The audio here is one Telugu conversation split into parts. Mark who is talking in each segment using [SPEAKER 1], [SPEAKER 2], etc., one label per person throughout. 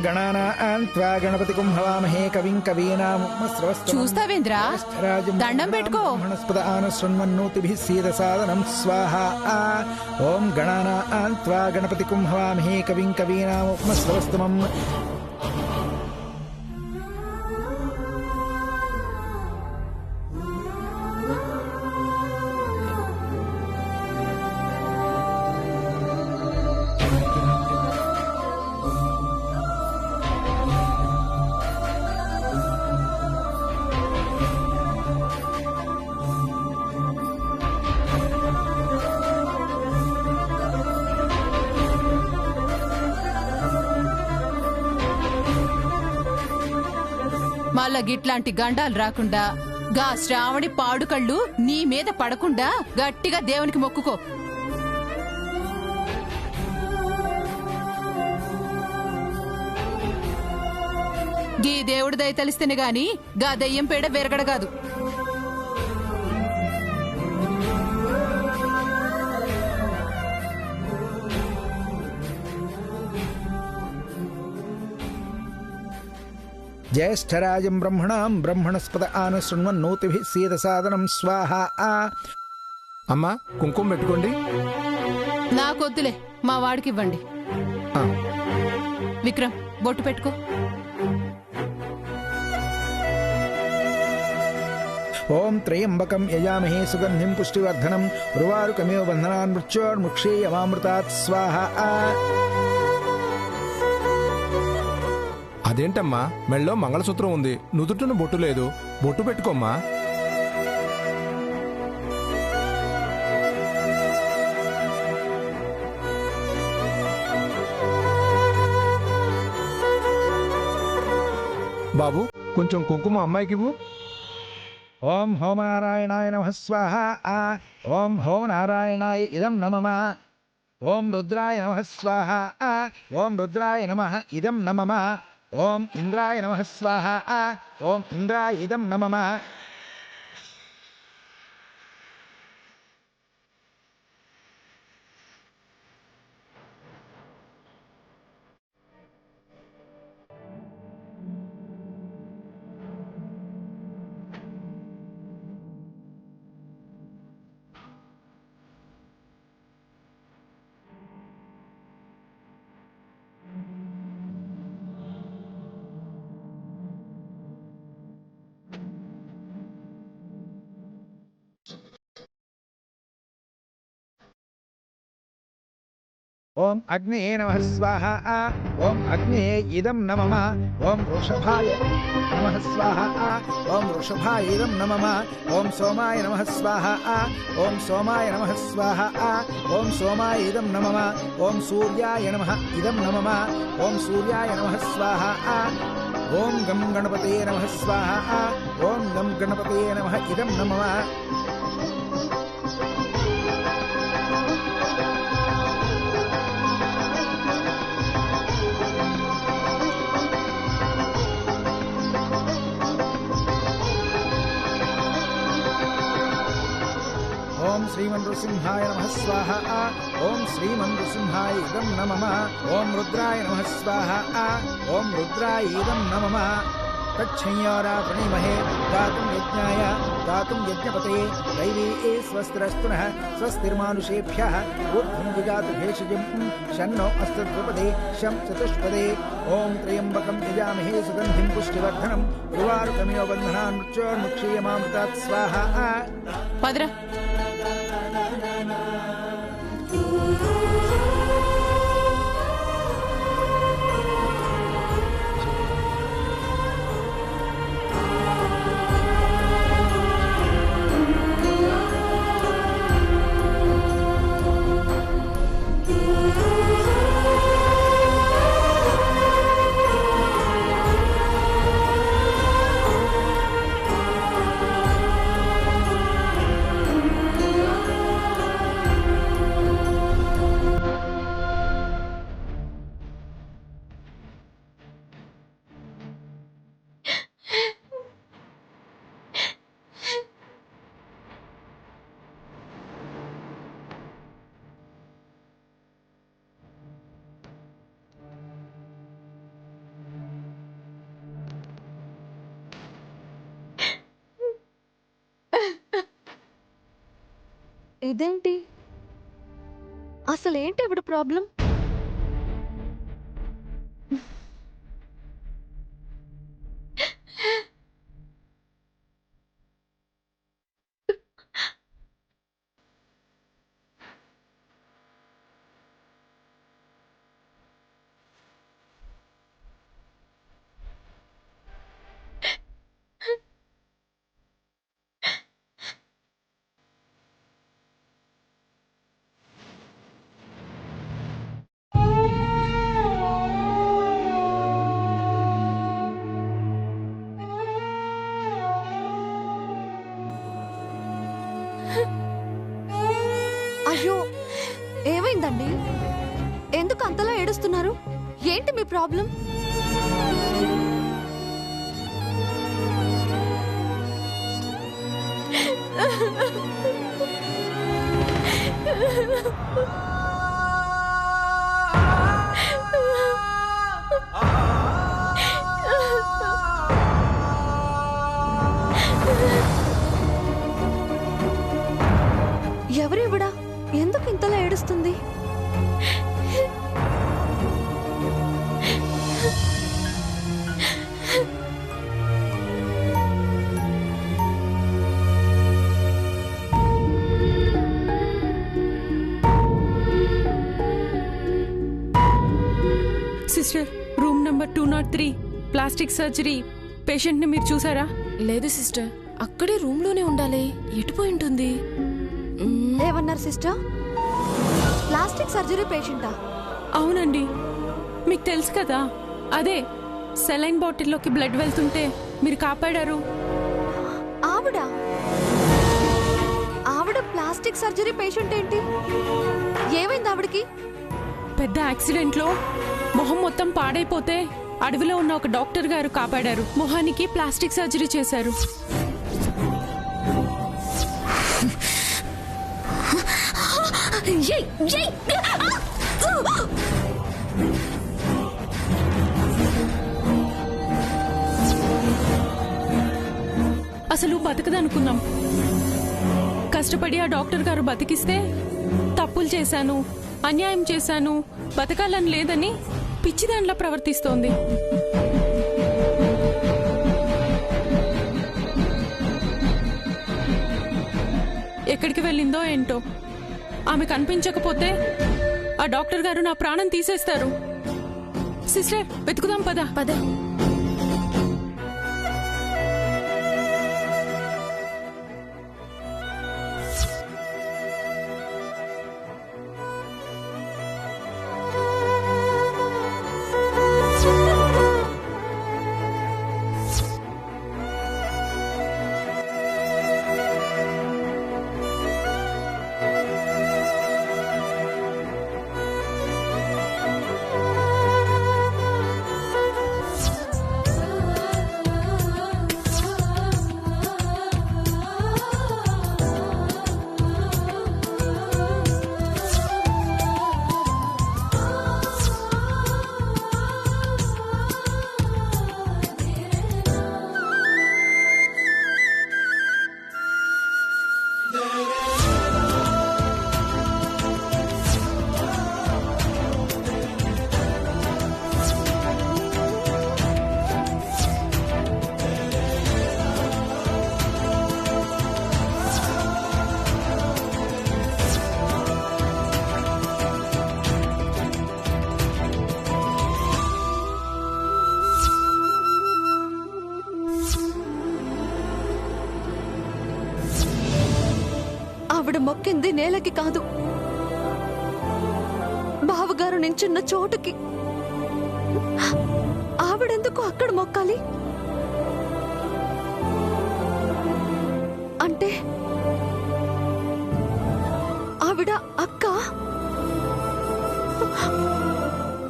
[SPEAKER 1] గణానాం త్వా గణపతిం హవామహే కవిం కవీనాముపమస్రవస్తమం.
[SPEAKER 2] చూస్తావేంద్రా, దండం పెట్టుకో.
[SPEAKER 1] బ్రహ్మణస్పదానుశృణ్వన్నోతిభిः సీదసాదనం స్వాహా. ఓం గణానాం త్వా గణపతిం హవామహే కవిం కవీనాముపమస్రవస్తమం.
[SPEAKER 2] మళ్ళా గిట్లాంటి గండాలు రాకుండా గా శ్రావణి పాడుకళ్ళు నీ మీద పడకుండా గట్టిగా దేవునికి మొక్కుకో. గీ దేవుడి దయ తెలిస్తేనే గాని గా దయ్యం పేడ వెరగడగాదు. జ్యేష్ఠరాజం బ్రహ్మణాం బ్రహ్మణస్పద ఆనుశృణ్వన్నోతిభిः సీదసాదనం స్వాహా.
[SPEAKER 3] అమ్మా కుంకుమ పెట్టుకోండి.
[SPEAKER 2] నాకొద్దులే, మా వాడికి ఇవ్వండి. విక్రమ్ బొట్టు పెట్టుకో.
[SPEAKER 1] ఓం త్రయంబకం యజామహే సుగంధిం పుష్టివర్ధనం ఉర్వారుకమివ బంధనాన్ మృత్యోర్ముక్షీయమామృతాత్ స్వాహా.
[SPEAKER 3] అదేంటమ్మా, మెళ్ళో మంగళసూత్రం ఉంది, నుదుటిన బొట్టు లేదు. బొట్టు పెట్టుకోమ్మా. బాబు కొంచెం కుంకుమ అమ్మాయికి ఇవ్వు.
[SPEAKER 1] ఓం హోమ నారాయణాయ నమః స్వాహా. ఓం హోమ నారాయణాయ ఇదం నమః. ఓం రుద్రాయ నమః స్వాహా. ఓం రుద్రాయ నమః ఇదం నమః. ఓం ఇంద్రాయ నమః స్వాహా. ఓం ఇంద్రాయ ఇదం నమః. ఓం అగ్నే నమః స్వాహా. ఓం అగ్నే ఇదం నమః. ఓం వృషభాయ నమః స్వాహా. ఓం వృషభాయ ఇదం నమః. ఓం సోమాయ నమః స్వాహా. ఓం సోమాయ నమః స్వాహా. ఓం సోమాయ ఇదం నమః. ఓం సూర్యాయ నమః ఇదం నమః. ఓం సూర్యాయ నమః స్వాహా. ఓం గం గణపతే నమః స్వాహా. ఓం గం గణపతే నమః ఇదం నమః. ఓం శ్రీమన్నృసింహాయ నమః స్వాహా. ఓం శ్రీమన్నృసింహాయ ఇదం నమః. ఓం రుద్రాయ నమః స్వాహా. ఓం రుద్రాయ ఇదం నమః. తచ్చంయోరా ప్రణీమహే గాతుం యజ్ఞాయ గాతుం యజ్ఞపతే దైవీ స్వస్తిరస్తునః స్వస్తిర్మానుషేభ్యః ఊర్ధ్వం జిగాతు భేషజం షన్నో అస్తు ద్విపదే శం చతుష్పదే. ఓం త్రయంబకం యజామహే సుగంధిం పుష్టివర్ధనం ఉర్వారుకమివ బంధనాన్ మృత్యోర్ముక్షీయమామృతాత్ స్వాహా.
[SPEAKER 2] పదరా.
[SPEAKER 4] ఇదేంటి? అసలేంటి ఇప్పుడు ప్రాబ్లం? అయ్యో, ఏమైందండి? ఎందుకు అంతలా ఏడుస్తున్నారు? ఏంటి మీ ప్రాబ్లం? ఎవరివిడా? ఎందుకు ఇంతలా ఏడుస్తుంది?
[SPEAKER 5] Sister, room number 203 plastic surgery patient ని మీరు చూసారా?
[SPEAKER 6] లేదు సిస్టర్, అక్కడే రూమ్ లోనే ఉండాలి. ఎటుపోయి ఉంటుంది?
[SPEAKER 4] ఏమన్నారు సిస్టర్? Plastic surgery పేషెంటా?
[SPEAKER 5] అవునండి, మీకు తెలుసు కదా, అదే సెలైన్ బాటిల్లోకి బ్లడ్ వెళ్తుంటే మీరు కాపాడారు.
[SPEAKER 4] ఆవిడ ప్లాస్టిక్ సర్జరీ పేషెంట్ ఏంటి? ఏమైంది ఆవిడకి?
[SPEAKER 5] పెద్ద యాక్సిడెంట్ లో మొహం మొత్తం పాడైపోతే అడవిలో ఉన్న ఒక డాక్టర్ గారు కాపాడారు. మొహానికి ప్లాస్టిక్ సర్జరీ చేశారు. అసలు బతకదనుకున్నాం. కష్టపడి ఆ డాక్టర్ గారు బతికిస్తే తప్పులు చేశాను, అన్యాయం చేశాను, బతకాలని లేదని పిచ్చిదానిలా ప్రవర్తిస్తోంది. ఎక్కడికి వెళ్ళిందో ఏంటో. ఆమె కనిపించకపోతే ఆ డాక్టర్ గారు నా ప్రాణం తీసేస్తారు. సిస్టర్, వెతుకుదాం పద.
[SPEAKER 6] పద.
[SPEAKER 4] ఆవిడ మొక్కింది నేలకి కాదు, బావగారు నించున్న చోటుకి. ఆవిడెందుకు అక్కడ మొక్కాలి? అంటే ఆవిడ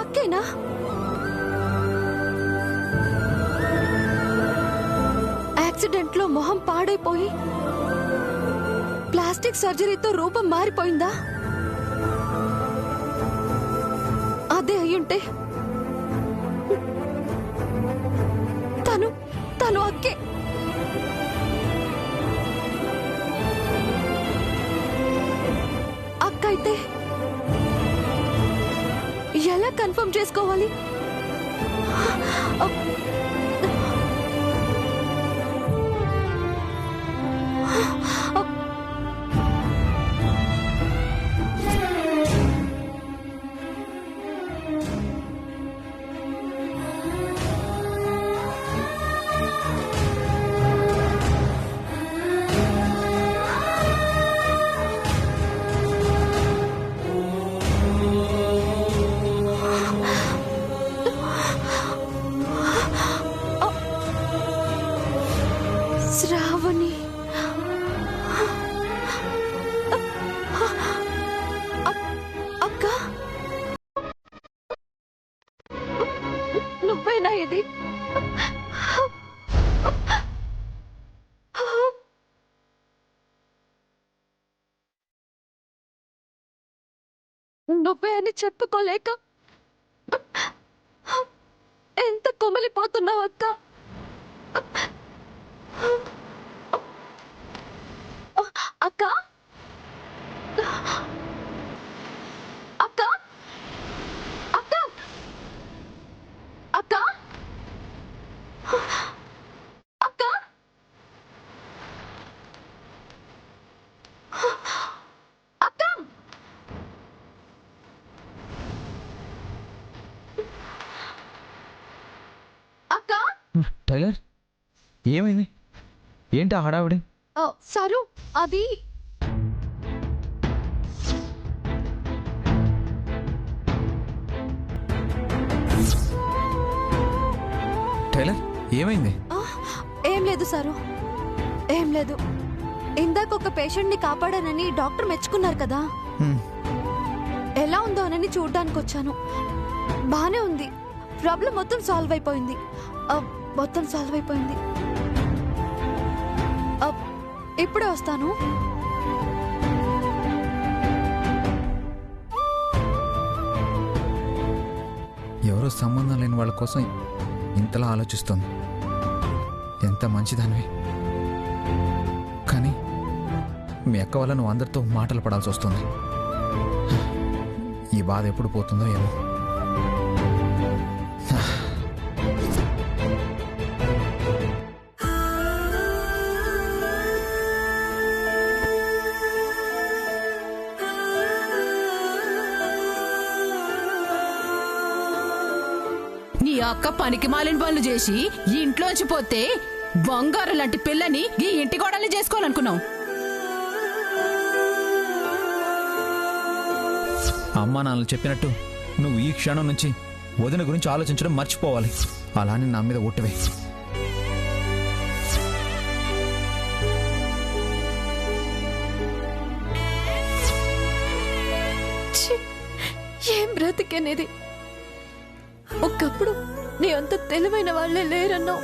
[SPEAKER 4] అక్కేనా? యాక్సిడెంట్ లో మొహం పాడైపోయి ప్లాస్టిక్ సర్జరీతో రూపం మారిపోయిందా? అదే అయ్యుంటే తను అక్కే. అయితే ఎలా కన్ఫర్మ్ చేసుకోవాలి? శ్రావణి, అక్క, నువ్వేనా ఇది? నువ్వే అని చెప్పుకోలేక ఎంత కొమలిపోతున్నావు అక్క. అక్క, అక్క, అక్క, అక్క, అక్క, అక్క. అక్క,
[SPEAKER 7] టైలర్, ఏమైంది? ఏంటి ఆ హడావిడి?
[SPEAKER 4] సరు, అది
[SPEAKER 7] టైలర్, ఏమైంది?
[SPEAKER 4] ఏం లేదు సారు, ఏం లేదు. ఇందాక ఒక పేషెంట్ ని కాపాడానని డాక్టర్ మెచ్చుకున్నారు కదా, ఎలా ఉందో అని చూడ్డానికి వచ్చాను. బానే ఉంది, ప్రాబ్లం మొత్తం సాల్వ్ అయిపోయింది. మొత్తం సాల్వ్ అయిపోయింది. ఇప్పుడే వస్తాను.
[SPEAKER 7] ఎవరో సంబంధం లేని వాళ్ళ కోసం ఇంతలా ఆలోచిస్తుంది. ఎంత మంచిదానివి, కానీ మీ అక్క వల్ల నువ్వు అందరితో మాటలు పడాల్సి వస్తుంది. ఈ బాధ ఎప్పుడు పోతుందో ఏమో.
[SPEAKER 2] నీ అక్క పనికి మాలిన పనులు చేసి ఈ ఇంట్లోంచి పోతే బంగారు లాంటి పిల్లని ఈ ఇంటి గోడల్ని చేసుకోవాలనుకున్నావు.
[SPEAKER 7] అమ్మా నాన్నలు చెప్పినట్టు నువ్వు ఈ క్షణం నుంచి వదిన గురించి ఆలోచించడం మర్చిపోవాలి. అలానే నా మీద ఒట్టువే.
[SPEAKER 4] ఏం బ్రతికనేది. ఒకప్పుడు నీ అంత తెలివైన వాళ్లే లేరన్నావు,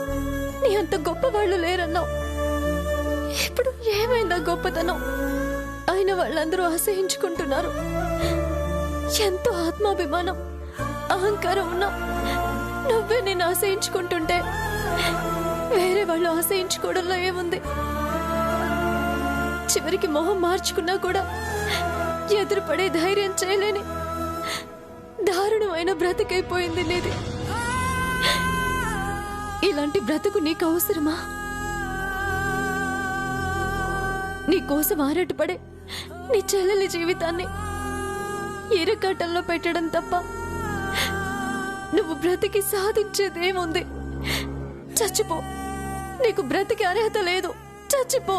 [SPEAKER 4] నీ అంత గొప్ప వాళ్ళు లేరన్నావు. ఇప్పుడు ఏమైందా గొప్పతనం? అయిన వాళ్ళందరూ అసహించుకుంటున్నారు. ఎంతో ఆత్మాభిమానం, అహంకారం ఉన్నా నువ్వే నేను ఆశయించుకుంటుంటే వేరే వాళ్ళు ఆశయించుకోవడంలో ఏముంది? చివరికి మొహం మార్చుకున్నా కూడా ఎదురుపడే ధైర్యం చేయలేని దారుణమైన బ్రతికైపోయింది నీది. ఇలాంటి బ్రతుకు నీకు అవసరమా? నీ కోసం ఆరాటపడే నీ చెల్లెలి జీవితాన్ని ఇరకాటంలో పెట్టడం తప్ప నువ్వు బ్రతికి సాధించేదేముంది? చచ్చిపో. నీకు బ్రతికి అర్హత లేదు. చచ్చిపో.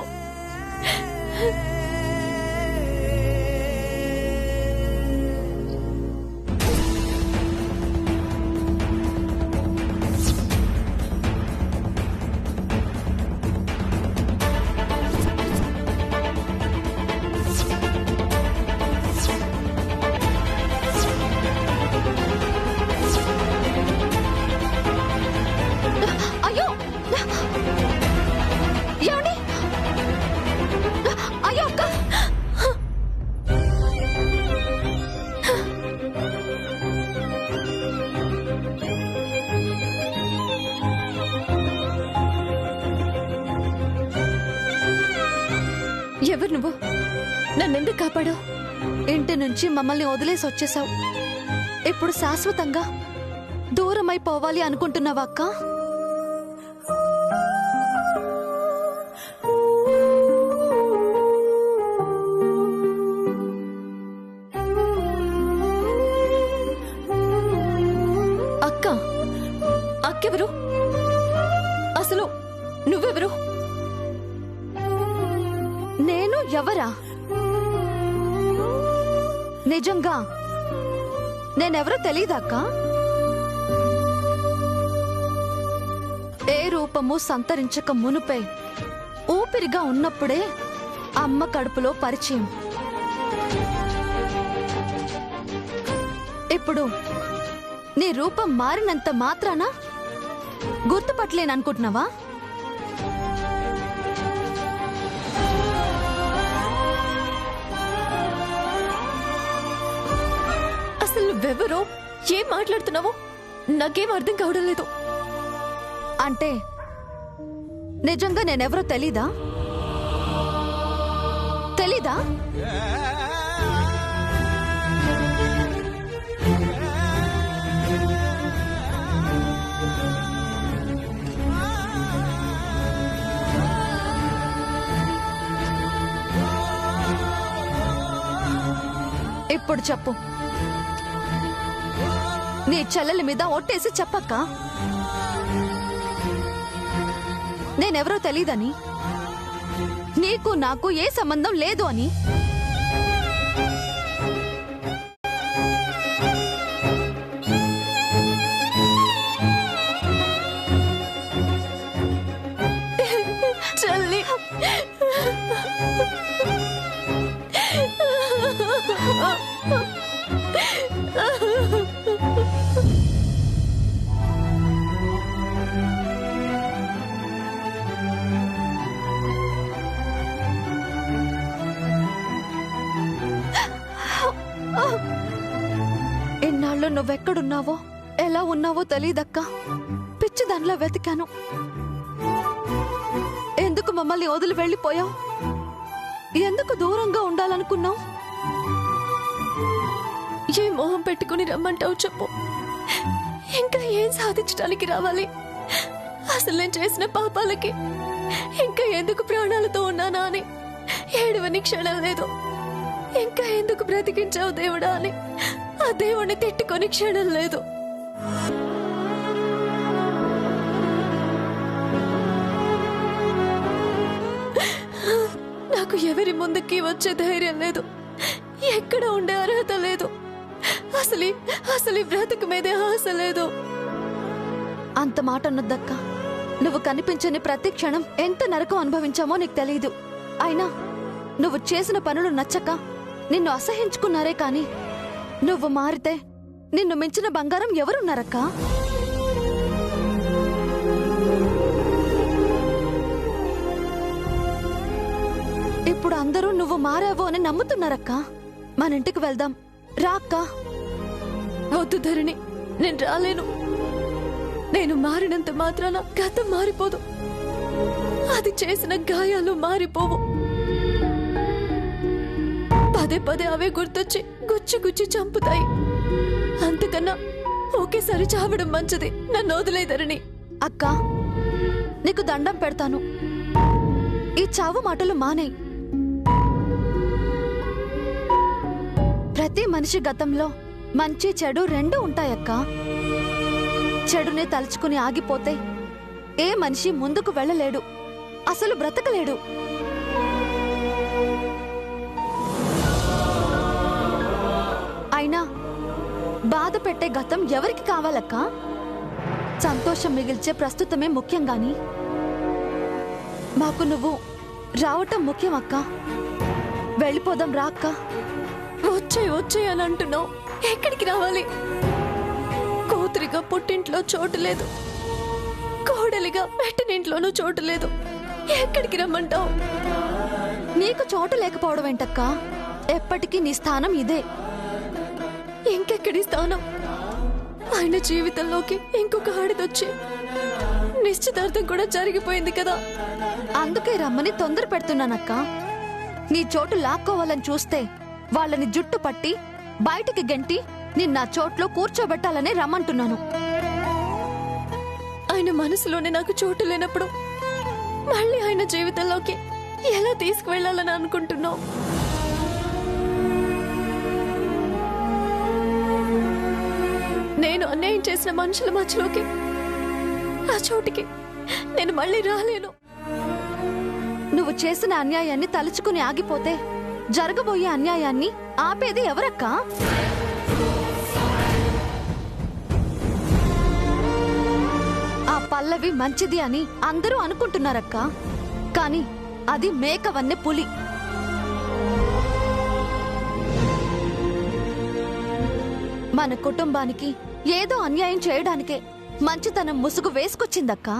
[SPEAKER 4] అయ్యో, ఏమండి? అయ్యో అక్క, ఎవరు నువ్వు? నన్నెందుకు కాపాడావు? ఇంటి నుంచి మమ్మల్ని వదిలేసి వచ్చేసావు. ఇప్పుడు శాశ్వతంగా దూరమైపోవాలి అనుకుంటున్నావా అక్క? అక్క, అక్కెవరు? అసలు నువ్వెవరు? నేను ఎవరా? నిజంగా నేనెవరో తెలీదక్క. ఏ రూపము సంతరించక మునుపే ఊపిరిగా ఉన్నప్పుడే అమ్మ కడుపులో పరిచయం. ఇప్పుడు నీ రూపం మారినంత మాత్రాన గుర్తుపట్టలేననుకుంటున్నావా?
[SPEAKER 6] అసలు నువ్వెవరో, ఏం మాట్లాడుతున్నావో నాకేం అర్థం కావడం లేదు.
[SPEAKER 4] అంటే నిజంగా నేనెవరో తెలీదా? తెలీదా? ఇప్పుడు చెప్పు. నీ చెల్లెల మీద ఒట్టేసి చెప్పక్క. నేనెవరో తెలీదని, నీకు నాకు ఏ సంబంధం లేదు అని.
[SPEAKER 6] చెల్లి,
[SPEAKER 4] ఇన్నాళ్ళు నువ్వెక్కడున్నావో ఎలా ఉన్నావో తెలీదక్కా. పిచ్చి దానిలో వెతికాను. ఎందుకు మమ్మల్ని వదిలి వెళ్ళిపోయావు? ఎందుకు దూరంగా ఉండాలనుకున్నావు?
[SPEAKER 6] ఏ మొహం పెట్టుకుని రమ్మంటావు చెప్పు. ఇంకా ఏం సాధించడానికి రావాలి? అసలు నేను చేసిన పాపాలకి ఇంకా ఎందుకు ప్రాణాలతో ఉన్నానా అని ఏడవని క్షణం లేదు. ఇంకా ఎందుకు బ్రతికించావు దేవుడా అని ఆ దేవుణ్ణి తిట్టుకొని క్షణం లేదు. నాకు ఎవరి ముందుకి వచ్చే ధైర్యం లేదు. ఎక్కడ ఉండే అర్హత లేదు. అసలు ఈ బ్రతుకు మీదే ఆశ లేదు.
[SPEAKER 4] అంత మాట అన్నదక్క. నువ్వు కనిపించని ప్రతి క్షణం ఎంత నరకం అనుభవించామో నీకు తెలీదు. అయినా నువ్వు చేసిన పనులు నచ్చక నిన్ను అసహించుకున్నారే కాని నువ్వు మారితే నిన్ను మించిన బంగారం ఎవరున్నారక్క? ఇప్పుడు అందరూ నువ్వు మారావో అని నమ్ముతున్నారక్క. మన ఇంటికి వెళ్దాం రా అక్క.
[SPEAKER 6] వద్దు ధరణి, నేను రాలేను. నేను మారినంత మాత్రాన గతం మారిపోదు. అది చేసిన గాయాలు మారిపోవు. పదే పదే అవే గుర్తొచ్చి గుచ్చి గుచ్చి చంపుతాయి. అంతకన్నా ఒకేసారి చావడం మంచిది. నన్ను వదిలే ధరణి.
[SPEAKER 4] అక్క, నీకు దండం పెడతాను. ఈ చావు మాటలు మానేయ్. ప్రతి మనిషి గతంలో మంచి చెడు రెండూ ఉంటాయక్క. చెడునే తలుచుకుని ఆగిపోతే ఏ మనిషి ముందుకు వెళ్ళలేడు, అసలు బ్రతకలేడు. అయినా బాధ పెట్టే గతం ఎవరికి కావాలక్క? సంతోషం మిగిల్చే ప్రస్తుతమే ముఖ్యం గాని మాకు నువ్వు రావటం ముఖ్యం అక్క. వెళ్ళిపోదాం రా అక్క.
[SPEAKER 6] వచ్చే అని అంటున్నావు. ఎక్కడికి రావాలి? కూతురిగా పుట్టింట్లో చోటు లేదు, కోడలిగా పెట్టినింట్లోనూ చోటు లేదు. ఎక్కడికి రమ్మంటావు?
[SPEAKER 4] నీకు చోటు లేకపోవడం ఏంటక్క? ఎప్పటికీ నీ స్థానం ఇదే.
[SPEAKER 6] ఇంకెక్కడి స్థానం? ఆయన జీవితంలోకి ఇంకొక ఆడిదొచ్చి నిశ్చితార్థం కూడా జరిగిపోయింది కదా.
[SPEAKER 4] అందుకే రమ్మని తొందర పెడుతున్నానక్క. నీ చోటు లాక్కోవాలని చూస్తే వాళ్ళని జుట్టు పట్టి బయటికి గెంటి నిన్న చోట్లో కూర్చోబెట్టాలనే రమ్మంటున్నాను.
[SPEAKER 6] ఆయన మనసులోనే నాకు చోటు లేనప్పుడు మళ్ళీ ఆయన జీవితంలోకి ఎలా తీసుకువెళ్లాలని అనుకుంటున్నావు? నేను అన్యాయం చేసిన మనుషుల మధ్యలోకి, ఆ చోటికి నేను మళ్ళీ రాలేను.
[SPEAKER 4] నువ్వు చేసిన అన్యాయాన్ని తలుచుకుని ఆగిపోతే జరగబోయే అన్యాయాన్ని ఆపేది ఎవరక్కా? ఆ పల్లవి మంచిది అని అందరూ అనుకుంటున్నారక్క. కానీ అది మేకవన్నె పులి. మన కుటుంబానికి ఏదో అన్యాయం చేయడానికే మంచితనం ముసుగు వేసుకొచ్చిందక్కా.